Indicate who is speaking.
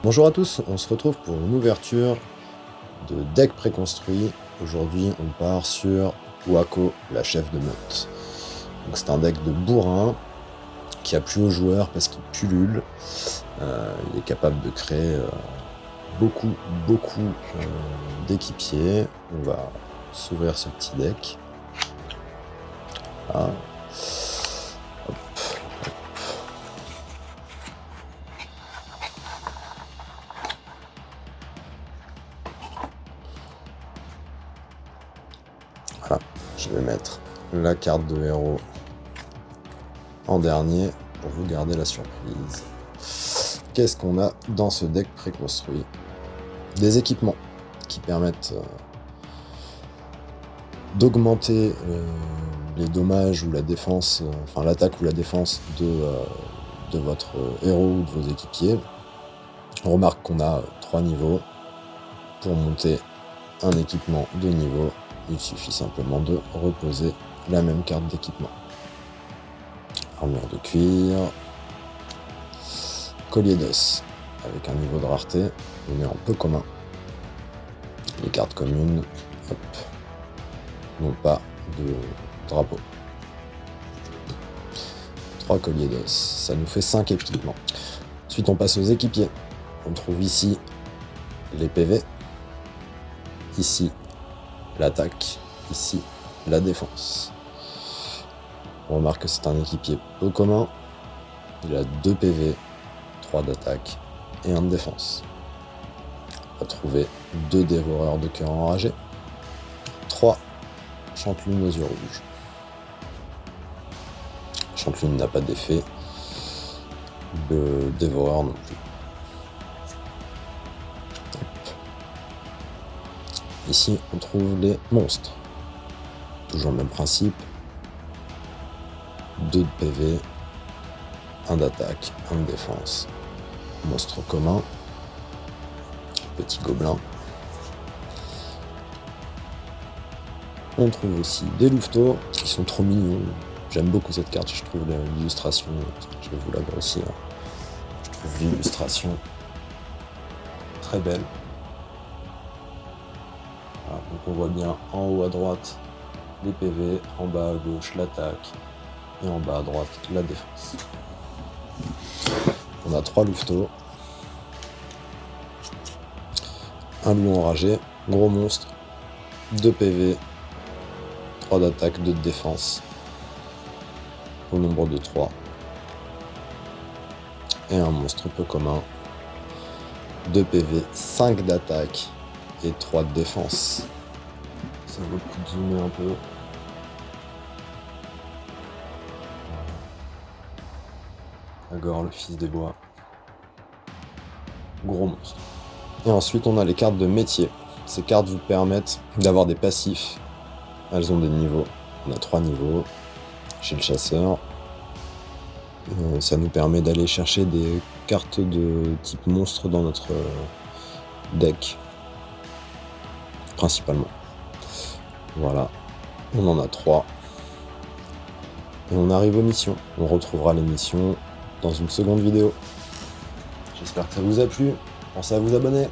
Speaker 1: Bonjour à tous, on se retrouve pour une ouverture de deck préconstruit. Aujourd'hui, on part sur Wako, la chef de meute. Donc c'est un deck de bourrin qui a plu aux joueurs parce qu'il pullule. Il est capable de créer beaucoup d'équipiers. On va s'ouvrir ce petit deck. Voilà. Voilà, je vais mettre la carte de héros en dernier pour vous garder la surprise. Qu'est-ce qu'on a dans ce deck préconstruit? Des équipements qui permettent d'augmenter les dommages ou la défense, enfin l'attaque ou la défense de votre héros ou de vos équipiers. On remarque qu'on a 3 niveaux. Pour monter un équipement de niveau, il suffit simplement de reposer la même carte d'équipement. Armure de cuir, collier d'os avec un niveau de rareté, on est en peu commun. Les cartes communes, hop, n'ont pas de drapeau. 3 colliers d'os, ça nous fait 5 équipements. Ensuite on passe aux équipiers. On trouve ici les PV, ici l'attaque, ici la défense. On remarque que c'est un équipier peu commun. Il a 2 PV, 3 d'attaque et 1 de défense. On va trouver 2 dévoreurs de cœur enragés, 3 Chantelunes aux yeux rouges. Chantelunes n'a pas d'effet, le dévoreur non plus. Ici, on trouve les monstres. Toujours le même principe. 2 de PV, 1 d'attaque, 1 de défense. Monstre commun. Petit gobelin. On trouve aussi des louveteaux qui sont trop mignons. J'aime beaucoup cette carte, je trouve l'illustration. Je vais vous la grossir. Je trouve l'illustration très belle. Voilà, donc on voit bien en haut à droite les PV, en bas à gauche l'attaque et en bas à droite la défense. On a 3 louveteaux, un loup enragé, gros monstre, 2 PV, 3 d'attaque, 2 de défense, au nombre de 3, et un monstre peu commun, 2 PV, 5 d'attaque et 3 de défense. Ça vaut le coup de zoomer un peu. Agor, le fils des bois. Gros monstre. Et ensuite, on a les cartes de métier. Ces cartes vous permettent d'avoir des passifs. Elles ont des niveaux. On a 3 niveaux chez le chasseur. Ça nous permet d'aller chercher des cartes de type monstre dans notre deck. Principalement. Voilà. On en a 3. Et on arrive aux missions. On retrouvera les missions dans une seconde vidéo. J'espère que ça vous a plu. Pensez à vous abonner.